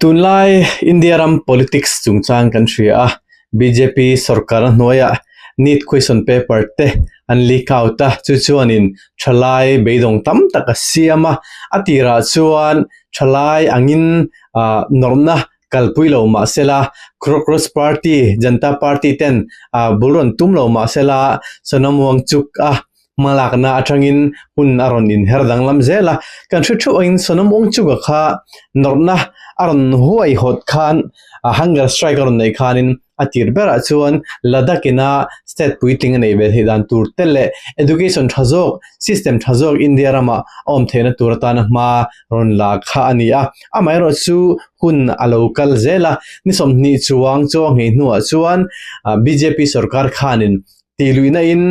tunlai India ram politics chungchang kan thria BJP sarkar hnuaia neat question paper te an leak out ta chuanin thalai beidong tam taka siama atira chuan thalai angin norna kalpuilo ma sela cross party Janata Party ten bulron tumlo ma sela sonamuang chuk malakna atangin hun aron in herdang lam zela kan thu in sonamuang chuk kha norna aron huai hot khan hunger strike aron nei khanin atir bera chuan ladakina state puiting nei be hidan tur tele education thazok system thazok India rama om thena turtana ma ron la kha ania amai ro chu hun local zela nisom ni chuang chong he nu chuan BJP sarkar khanin tiluina in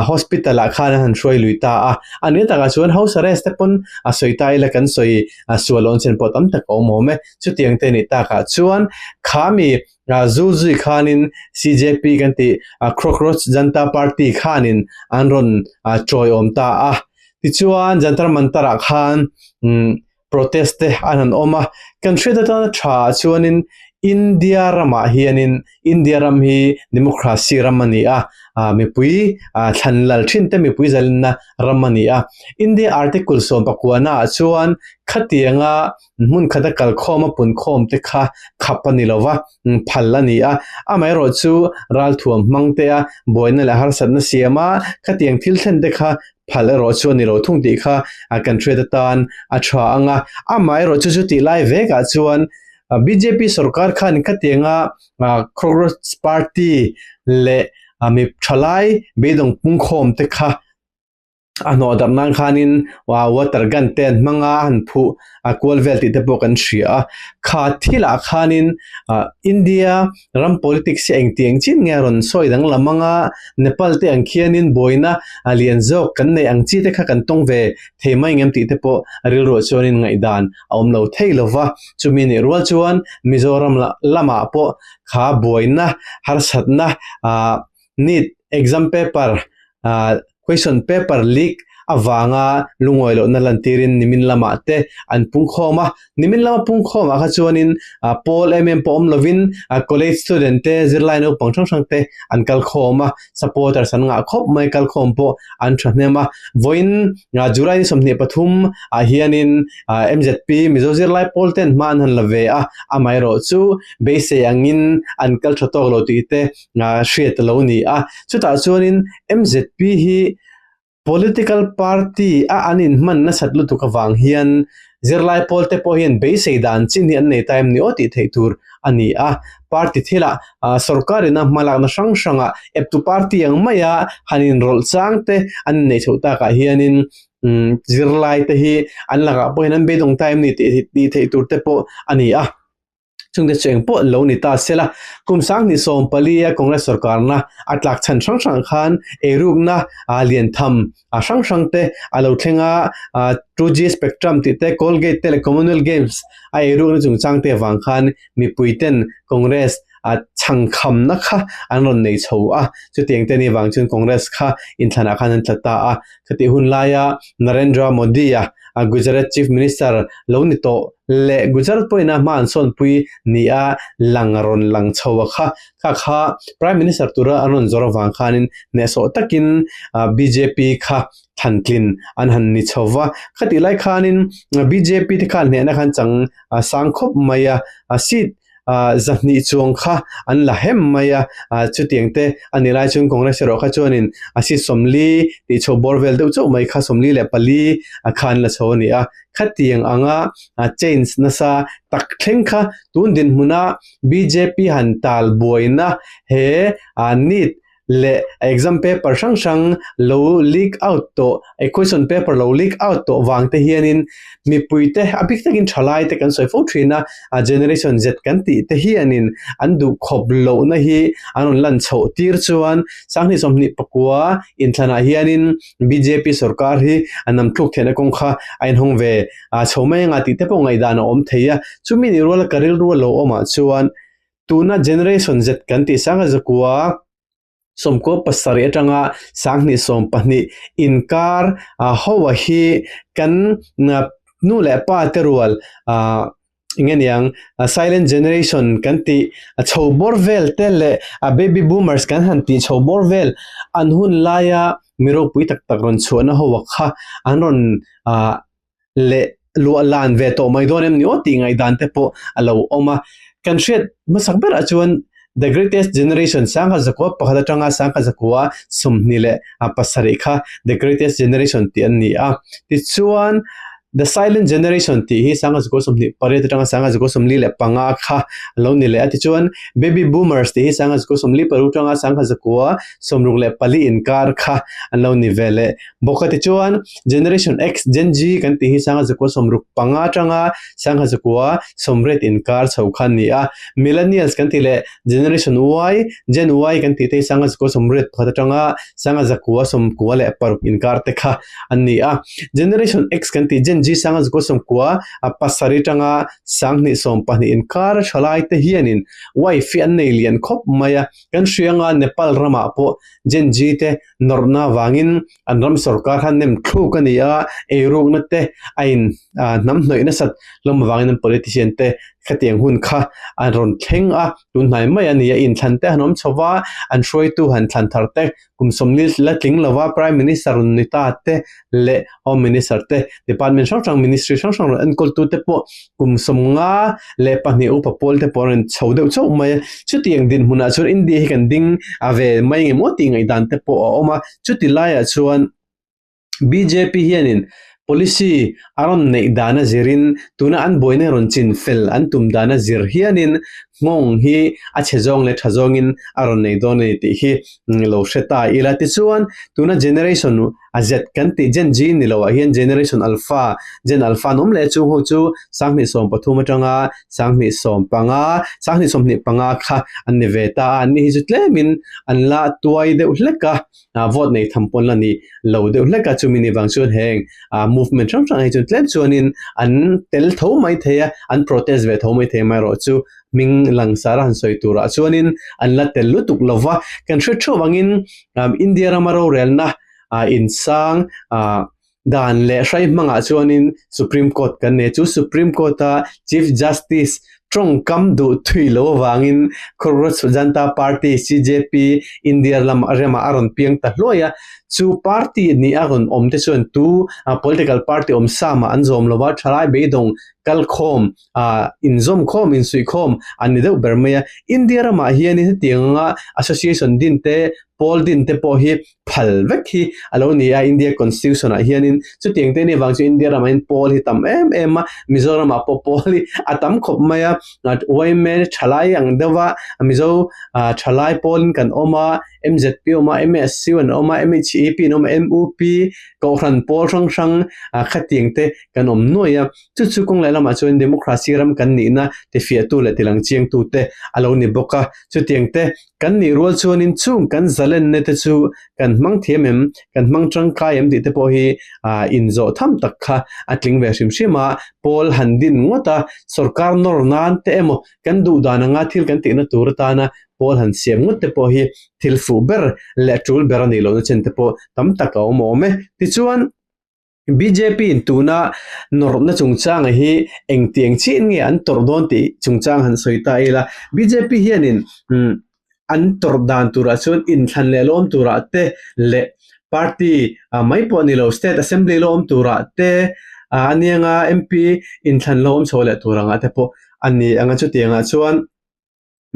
hospital khan han shroi luita ani taka chuan house arrest pon soitai la kan soi sualon chen potam ta ko mome chutiang te ni taka chuan khami Zuzi khanin CJP ganti Cross Janata Party khanin anron choi omta tichuan jantar mantara khan protest te anan oma country data tha chuanin India rama hianin India ram hi democracy ramani mipui thanlal thinte mipui zalna ramani India article som pakwana chuan khatianga mun khada kal khoma pun khom te kha khapani lova phallani amai ro chu ral thuam mangte boina la har satna siama khatiang thil thlen te kha phale ro chu ni ro thung ti kha country datan athwa anga amai ro chu ti lai veka chuan BJP sarkar khan khatianga Cross Party le mi thalai beidong pungkhom te kha ano darnang khanin water gun ten manga han phu kwalvel ti te pokan thria kha thila khanin India ram politics eng tiang chin ngaron soidang lamanga Nepal te angkhianin boina alianzo kan nei angchi te kha kan tong ve themai ngam ti te po ril ro chonin ngai dan omlo theilova chumini rual chuan Mizoram lama po kha boina har satna need exam paper question paper leak awanga lungoilo nalantirin nimin lama te an pungkhoma nimin lama pungkhoma kha chuanin Paul pom lovin college student te zirlaino pangthang thang te an kal khoma supporters an nga khop mai kal khom po an thnema voin jurai somni pathum hianin MZP mizo zirlai polten man han lave amai ro chu beise angin an kal thotok lo ti te hriat lo ni chuta chuanin MZP hi political party anin man na satlu tu ka wang hian zirlai polte po hian beise dan chin hi an nei time ni oti theitur ani party thila sarkarina malak na sanga eptu party ang maya hanin rol changte an nei chota ka hianin zirlai te hi an laga po hian bedong time ni ti theitur te po ani chungde cheng po lo ni ta sela kumsang ni som palia congress sarkar na atlak chan sang khan eruk na alien tham sang te alo thenga 2G spectrum ti te Colgate te communal games eruk na chungchang te wang khan mi puiten congress changkham na kha anon nei chho chu tiang te ni wang chun congress kha in thana khan tlata khati hun laya Narendra Modi Gujarat chief minister lo ni to le Gujarat poina man son pui nia langaron lang chowa kha prime minister tura anon zorowang khanin neso takin BJP kha thantlin anhan ni chowa khati lai khanin BJP te khan ne na khan chang sangkhop maya seat zahni chuang kha an la hem maya chutiangte anilai chung congress ro kha chuanin asi somli ti cho borvel deu chu mai kha somli le pali khan la chhoni khatiang anga change nasa tak thleng kha tun din huna BJP han tal boina he need le exam paper sang low leak out to a question paper low leak out to wangte hianin mi puite apik takin thalai te kan soi fo thina generation z kan ti te hianin andu khoblo na hi anon lan chho tir chuan sangni somni pakwa in thana hianin BJP sarkar hi anam thuk thena kong kha ain hong ve chhomai nga ti te po ngai dana om theia chumi ni rol karil ro lo oma chuan tuna generation z kan ti sanga zakwa somko pasari atanga sangni som pani inkar hawa hi kan nu le pa terual ingen yang silent generation kan ti chobor vel tel baby boomers kan han ti chobor vel anhun laya miro pui tak tak ron chuana ho wakha anon le lu lan ve to mai don em ni oti ngai dan te po alo oma kan shet masakber achuan the greatest generation sangha zakwa pakha tanga sangha zakwa sumnile pasari kha the greatest generation ti an ni a ti chuan the silent generation ti hi sanga ko somni pare tanga sanga ko somli le panga kha lo ni le ati chuan baby boomers ti hi sanga ko somli paru tanga sanga ko somrung le pali inkar kha anlo ni vele bokati chuan generation x gen g kan ti hi sanga ko somruk panga tanga sanga ko somret inkar chau khan ni a millennials kan ti le generation y gen y kan ti te sanga ko somret phata tanga sanga ko som ko le par inkar te kha anni a generation x kan ti gen ji sanga ko som kwa pasari tanga sangni som pani inkar chalai te hianin wifi an alien khop maya kan hrianga nepal rama po gen ji te norna wangin anram sarkar han nem thu kania eruk na te ain nam noi na sat lom wangin politician te khatiang hun kha anron thleng a tun nai mai ania in than te hanom chowa an shroi tu han than thar te kum somnil la tling lawa prime minister nita te le home minister te department sang ministry sang an kol tu te po kum somnga le pani upa pol te poren chhodeu chau mai chutiang din huna chur india hi kan ding ave mai nge moti ngai dan te po oma chuti laia chuan BJP hianin policy aron nei dana zirin tuna an boine ron chin fel an tum dana zir hianin ngong hi a chejong le thajongin aron nei don nei ti hi lo sheta ila ti chuan tuna generation azet kan ti gen g ni lo hian generation alpha gen alpha nom le chu ho chu sangni som pathuma tanga sangni som panga sangni som ni panga kha an ni veta an ni jutlemin an la tuai de uleka vote nei thampon la ni lo de uleka chu mini wangchun heng movement sang ai chun tlem chuanin an tel tho mai theya an protest ve tho mai the mai ro chu ming langsara han soi tura chuanin an la tel lutuk lova kan thre tho wangin india ramaro relna in sang dan le shai manga chuanin supreme court kan ne chu supreme court chief justice trong kam du thui lo wangin Korots Janta Party CJP India lam rema aron piang ta hloya chu party ni aron omte chuan tu political party om sama anzom lowa thalai beidong kalkhom inzom khom in sui khom ani deuh bermaya India rama hiani tianga association din te pol din te po hi phal vek hi alo ni India constitution hianin chu tiang te ni wang chu India rama in pol hi tam em Mizoram po poli atam khop maya oime thalai ang dewa mizo thalai polin kan oma MZP oma MSC wan oma MHEP nom MUP ko ran pol sang khating te kan om noya chu kong lama chuan democracy ram kan ni na te fia tu le tilang chiang tu te alo ni boka chu tiang te kan ni rol chuan in chung kan zalen ne te chu kan mang thiamem kan mang tang kai em ti te po hi in zo tham tak kha atling ve shim shima pol handin ngota sarkar nor nan te emo kan du dana nga thil kan ti na tur ta na pol han siam ngot te po hi thil fu ber le tul ber ani lo chen te po tam tak a mo me ti chuan BJP in tuna norna chungchang hi engtiang chin nge an tor don ti chungchang han soita ila BJP hianin an tor dan tura chun in than le lom tura te le party mai po ni lo state assembly lom tura te anianga MP in than lom chole turanga te po ani anga chu tianga chuan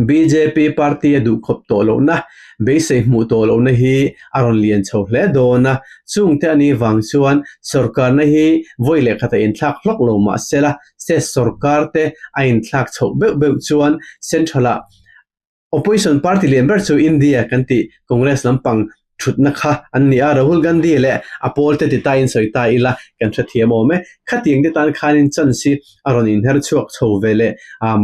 BJP party adu khop tolo na base mu tolo na hi aron lian chho hle do na chung te ani wang chuan sarkar na hi voile khata in thlak hlok lo ma sela se sarkar te ain thlak chho be chuan central opposition party member chu India kanti congress lampang thutna kha anni a Rahul Gandhi le apol te ti tain soita ila kan thathiamo me khating te tan khanin chansi aron in her chuak chho vele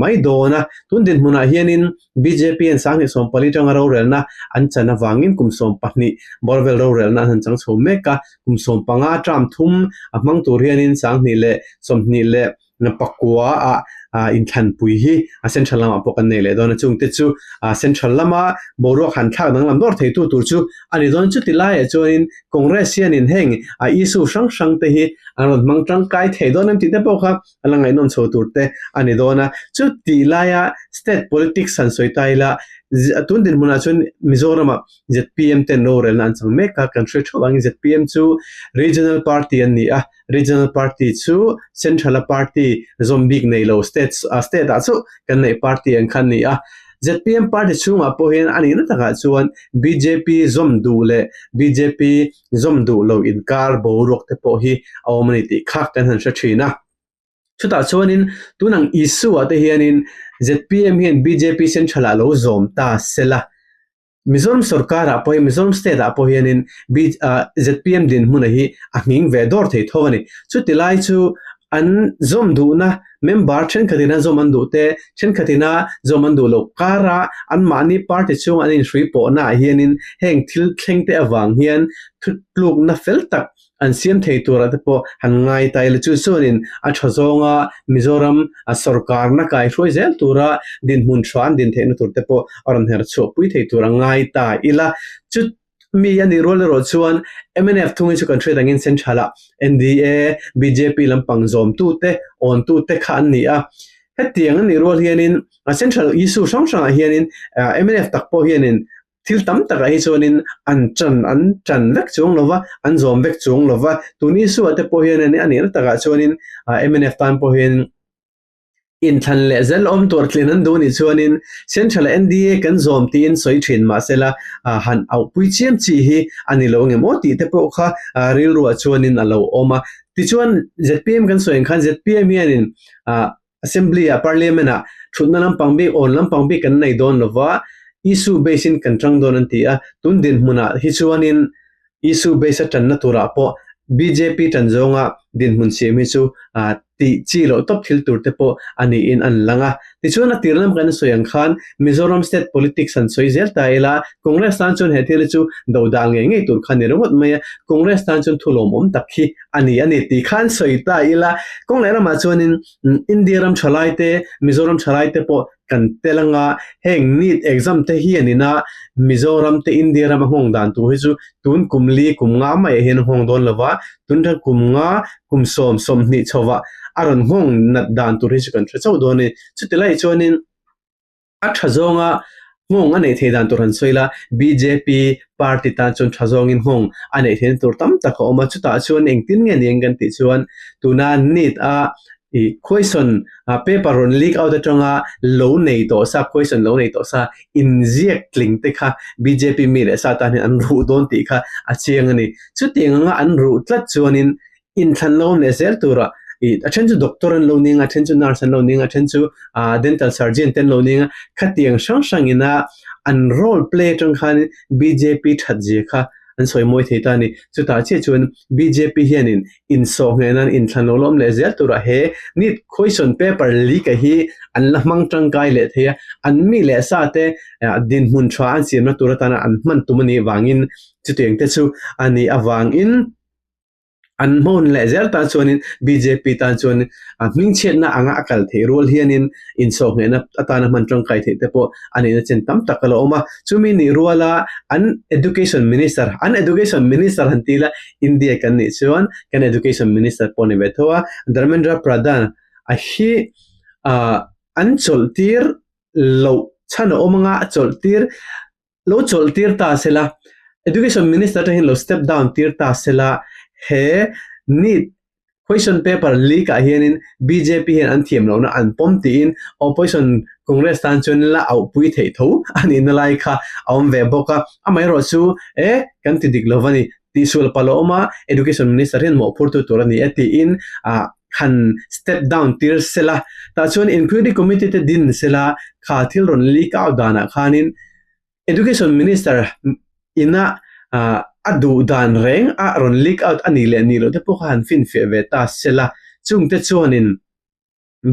mai dona tundin huna hianin BJP en sang som palitang ro relna anchana wangin kumsom pahni borvel ro relna han chang chho meka kumsom panga tram thum amang tur hianin sang ni le somni le na pakwa in than pui hi central lama pokan nei le don chung te chu central lama boruak han thak dang lam dor thei tu tur chu ani don chu tilai chu in congress hian in heng issue sang sang te hi aron mangtang kai thei don am ti te po kha alangai non chho tur te ani dona chu tilaya state politics san soitaila tun din muna chun Mizoram ZPM ten no rel nan chang me ka country thawang ZPM chu regional party an ni regional party chu central party zombik nei lo state chu kan nei party an khan ni ZPM party chunga po hian ani na taka chuan BJP zomdu le BJP zomdu lo in kar borok te po hi awmani ti khak kan han sha thina chuta chuanin tunang issue ate hianin ZPM hian BJP central lo zom ta sela Mizoram sarkar apo Mizoram state apo hianin ZPM din huna hi ahming vedor thei thawani chu tilai chu an zomdu na member chen khatina zomandu te chen khatina zomandu lo kara an mani party chung an in sri po na hianin heng thil thleng te awang hian thutluk na fel tak an siam thei tura te po han ngai tai le chu sonin a thazonga Mizoram sarkar na kai hroi zel tura din mun thran din theina tur te po aron her chu pui thei tura ngai ta ila chu mi ani role ro chuan MNF thungi chu country dangin centrala NDA BJP lampang zom tu te on tu te khan ni hetiang ani role hianin central issue sang sang hianin MNF takpo hianin thil tam taka hi chuanin an chan vek chung lova an zom vek chung lova tuni su ate po hian ani na taka chuanin MNF tan po hian in than le zel om tor tlenan doni chuanin central NDA kan zom tin soi thin ma sela han au pui chiam chi hi ani lo nge mo ti te po kha ril ru chuanin alo oma ti chuan ZPM kan soeng khan ZPM hianin assembly parliament thutna lam pangbi on lam pangbi kan nei don lova issue basin kan tang don an ti tun din huna hi chuanin issue base tan na tura po BJP tanzonga din mun semi chu ti chi lo top thil tur te po ani in an langa ti chuan tirnam kan soyang khan Mizoram state politics an soizel taila congress tan chun hethil chu dodal nge nge tur khan rawat maya congress tan chun thulom om takhi ani ti khan soita ila konglera ma chuanin indiaram chalaite Mizoram chalaite po kan telanga heng neat exam te hi anina Mizoram te indiaram hong dan tu hi chu tun kumli kumnga mai hen hong don lawa tun tha kumnga kumsom ni chowa aron hong nat dan tu ri chu kan chau doni chutilai chuanin athazonga hong ane the dan tur han soila BJP party ta chun thazong in hong ane then tur tam ta ko ma chuta chuan engtin nge ning kan ti chuan tuna nit question paper on leak out atanga lo nei to sa question lo nei to sa inject link te kha BJP mi le sa ta ni an ru don ti kha achiang ani chu tinga an ru tlat chuanin in than lo ne zel tura attention doctor and loaning attention nurse and loaning attention dental surgeon ten loaning khatiang sang ina an role play tang khan BJP thatje kha an soi moi theita ni chuta che chun BJP hianin in so ngenan in thanolom le zel tura he nit question paper leak hi an lamang tang kai le the an mi le sa te din hun thwa an sim na tura tana an man tumani wangin chuteng te chu ani awang in an mon le zel ta chuanin BJP ta chuan ming chet na anga akal the role hianin in so na atana man tang kai the te po ani na chen tam takalo oma chumi ni ruala an education minister hantila India kan ni chuan kan education minister poni bethoa Dharmendra Pradhan a hi an choltir lo chana omanga choltir ta sela education minister ta hin lo step down tir ta sela he need question paper leak hianin BJP hian an thiam lo na an pom ti in opposition congress tan chun la au pui thei tho ani na lai kha awm ve boka amai ro chu kan ti dik lovani ti sul paloma education minister hin mo phurtu turani ati in han step down tir sela ta chun inquiry committee te din sela kha thil ron leak out dana khanin education minister ina adu dan reng ron leak out ani le ni lo te po khan fin fe ve ta sela chung te chuanin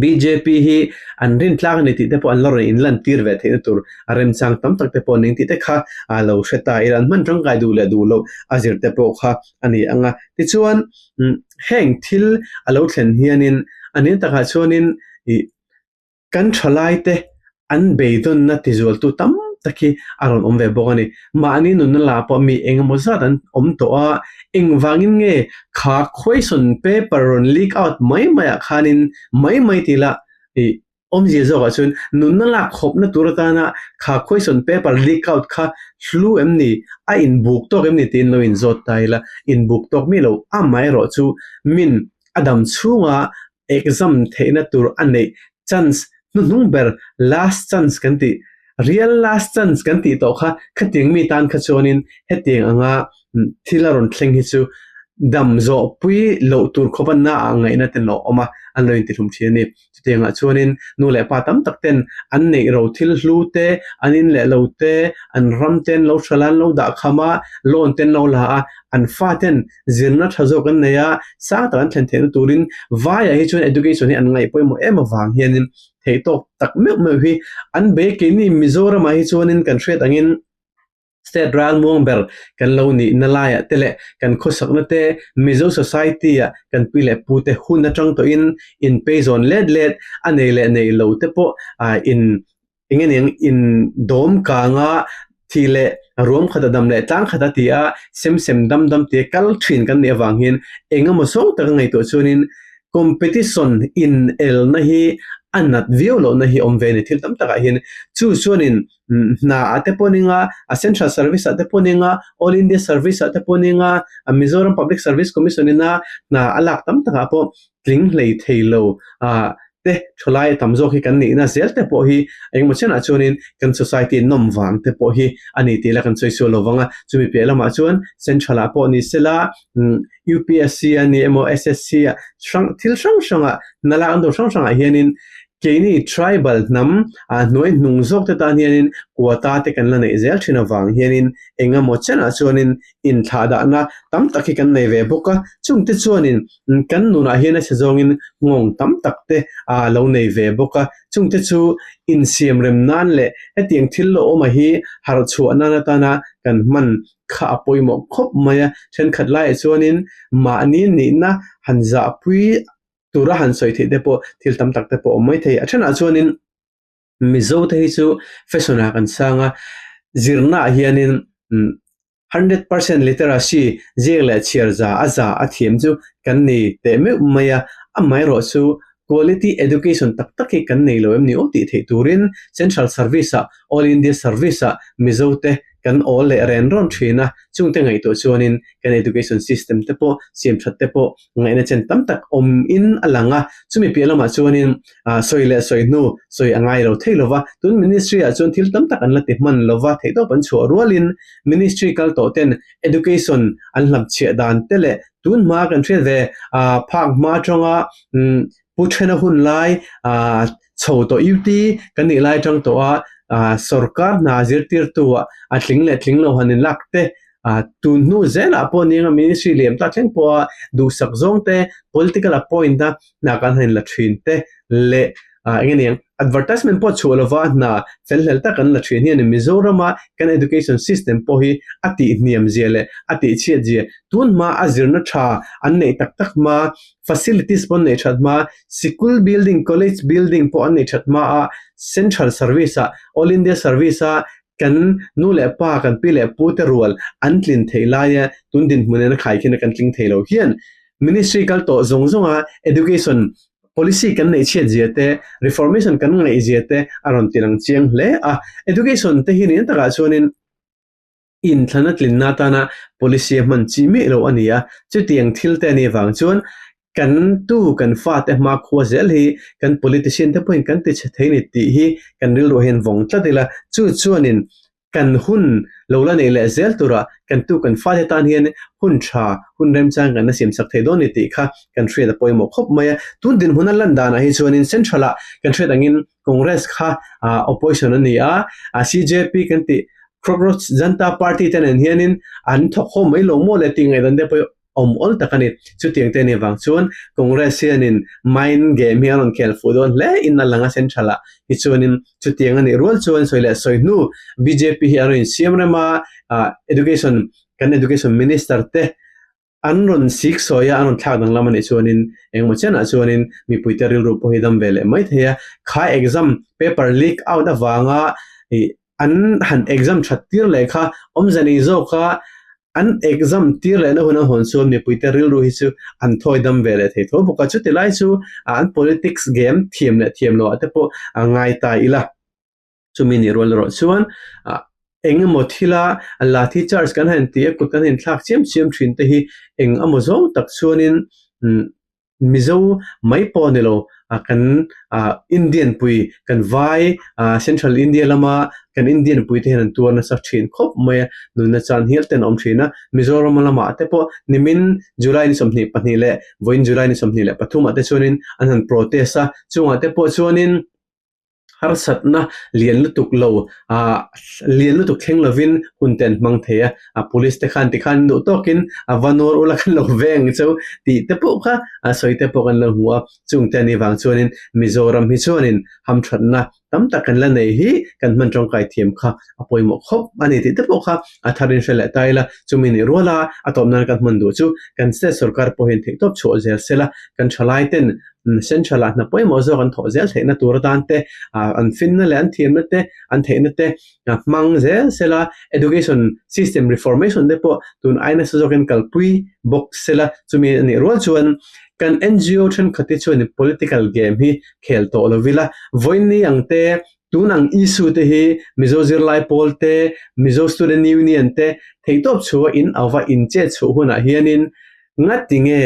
BJP hi an rin tlang ni ti te po an lor in lan tir ve the tur arem chang tam tak te po ning ti te kha alo sheta iran man rang kai du le du lo azir te po kha ani anga ti chuan heng thil alo thlen hianin anin ta kha chuanin kan thalai te an beidon na tizol tu tam taki aron omve bokani mani nun la po mi engmo zatan to a engwangin nge kha question paper on leak out mai maya khanin mai tila e je zo ga chun nun la khop na turata na kha question paper leak out kha hlu emni a in book to emni tin lo in zot taila in book to mi lo a mai ro chu min adam chunga exam theina tur anei chance number last chance kanti real last chance kanti to kha khating mi tan kha chonin heting anga thilaron thleng hi chu dam zo pui lo tur khoban na angai na ten lo oma an lo inti thum thiani chutenga chuanin nu le pa tam takten an nei ro thil hlu te anin le lo te an ram ten lo thralan lo da khama lon ten lo la an fa ten zirna thazo kan neya sa tan thlen thlen turin vaya hi chun education hi an ngai poimo ema wang hianin theitok tak me hi an be ke ni Mizoram hi chuanin kan thret angin state ral mong ber kan lo ni nalaya tele kan khosak na te Mizo society ya kan pile pute hun na tang to in payzone led anele nei lo te po in ingen in dom ka nga thile rom khada dam le tang khada tia sem dam te kal thin kan ne wangin engamo song ta ngai to chunin competition in el na hi anat violo na hi omveni thil tam taka hin chu chuanin na ate poninga a central service ate poninga all india service ate poninga a Mizoram public service commission na alak tam taka po tling hlei theilo te tholai tamzo hi kan ni na zel te po hi engmo chena chuanin kan society nom wang te po hi ani te la kan choi so lowanga chumi pela ma chuan central a po ni sela UPSC ani mo SSC sang thil sang nala ando sang hianin keini tribal nam noi nungzok te tan hianin kwata te kan la nei zel thina wang hianin enga mo chena chuanin in thada na tam takhi kan nei ve boka chungte chuanin kan nuna hiana sezongin ngong tam takte lo nei ve boka chungte chu in siam rem nan le etiang thillo oma hi har chu anana tana kan man kha poimo khop maya chen khatlai chuanin ma ni ni na hanza pui tura han soi the depo thil tam tak te po mai thei athana chuanin Mizo te hi chu fashona kan sanga zirna hianin 100% literacy jele chirza aza athiam chu kan ni te me maya amai ro chu quality education tak kan nei lo emni oti thei turin central service all india service Mizo te kan all le ren ron thina chungte ngai to chuanin kan education system te po siam that te po ngai na chen tam tak om in alanga chumi pelama chuanin soile soinu soi angai ro theilova tun ministry a chun thil tam tak an la te man lova thei to pan chu rolin ministry kal to ten education an lam che dan tele tun ma kan thre ve phak ma chonga puthena hun lai chho to yuti kan ni lai tang to sarkar nazir tir tu atling lo hanin lakte tu nu zel aponinga ministry lem ta thleng po du sak zong te political appoint da na kan hen la thin te le ngeniang advertisement po chulova na felhel ta kan la thin ni Mizoram kan education system po hi ati niam zele ati che je tun ma azirna tha an nei tak ma facilities pon nei that ma school building college building po an nei that ma central service all india service kan nu le pa kan pile pute rual antlin theilaya tundin munena khai khin kan tling theilo hian ministry kal to zonga education policy kan nei che jete reformation kan ngai jete aron tirang chiang le education te hin ta ga chonin in thana tlin na ta na policy man chi mi lo ania chu tiang thil te ni wang chon kan tu kan fa te ma khwa zel hi kan politician te point kan te che theini ti hi kan ril ro hen wong tla dela chu chuanin kan hun lola nei le zel tura kan tu kan fa te tan hian hun tha hun rem chang kan sim sak thei don ti kha kan thre da poimo khop maya tun din hunan landa na hi chuanin central kan thre dangin congress kha opposition ania CJP kan ti Cockroach Janta Party ten and hianin an thok ho mai lo mo le ting ai dan de po ol takani chu tiang te ni wang chuan congress hianin mind game hian on khel fudon le in na langa centrala hi chuanin chu tiang ani rol chuan soile soinu BJP hi arin siam rema education kan education minister te an run sik soya an thak dang laman e chuanin engmo chena chuanin mi puiteril ru po hidam vele mai thea kha exam paper leak out awanga an han exam thattir lekha omjani zo kha an exam tir le na huna hon so mi puiteril ru hi chu an thoidam vele the tho boka chu tilai chu an politics game thiam lo ate po ngai ta ila chumi ni rol ro chuan eng mothila lathi charge kan han ti kut kan hin thak chem thin te hi eng amozo tak chuanin mizo mai ponelo kan Indian pui kan vai central India lama kan Indian pui te han tuana sa thin khop mai nuna chan hial ten om thina Mizoram lama te po nimin July ni somni pani le voin July ni somni le pathuma te chuanin an han protest a chunga te po chuanin har satna lian lutuk lo lian lutuk kheng lovin hunten mang thea police te khan no tokin vanor ula khan lo veng chu ti te po kha soi te po kan lo huwa chung te ni wang chuanin Mizoram hi chuanin ham thatna tam ta kan la nei hi kan man tong kai thiam kha apoi mo khop ani ti te po kha atharin shela taila chumi ni rola atom nan kan man du chu kan se sarkar po hin thik top cho zel sela kan thalai ten central na poi mo zo kan tho zel theina tur dan te an finna le an thiam te an theina te mang ze sela education system reformation de po tun aina so kan kalpui box sela chumi ni rol chuan kan NGO chen khati chuan political game hi khel to lovila voini angte tunang issue te hi Mizo Zirlai Pol te Mizo Student Union te theitop chu in awa in che chu huna hianin ngatinge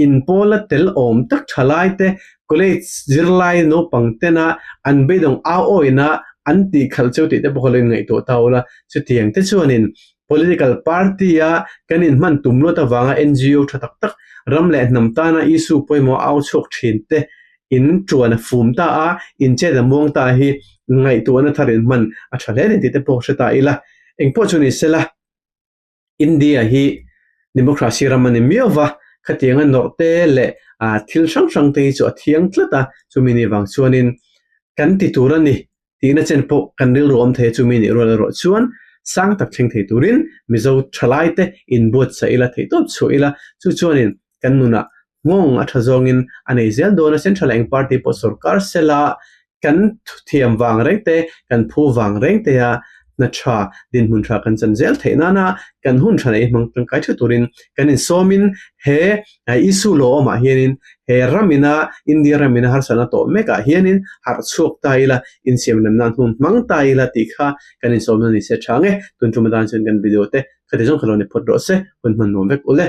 in pola tel om tak thalai te college Zirlai no pangtena an bedong a oina anti culture te bokolin ngai to taula chu tiang te chuanin political party a kanin man tumlo ta wanga NGO thatak tak ramle namtana issue poimo au chok thin te in chuan fum ta a in che da mong ta hi ngai to na tharin man a thale ni te po ta ila engpo chuni sela India hi democracy ramani miova khatianga norte le thil sang te chu athiang tlata chumini wang chuanin kan ti turani tina chen po kanril rom the chumini ro chuan sang tak thing thei turin mizo thalai te in bot sa ila thei top chu ila chu chuanin kan nuna ngong athazongin anei zel dona central eng party po sarkar sela kan thiam wang rengte kan phu wang rengte ya na tha din hun tha kan chan zel theina na kan hun tha nei mang tang kai thu turin kan in somin he isu lo ma hianin he ramina India ramina har sana to meka hianin har chuk taila in siam nam nan hum mang taila tikha kan in somin ni se change tun tumadan chen kan video te khati jong khalone phot ro se hun man nom vek ule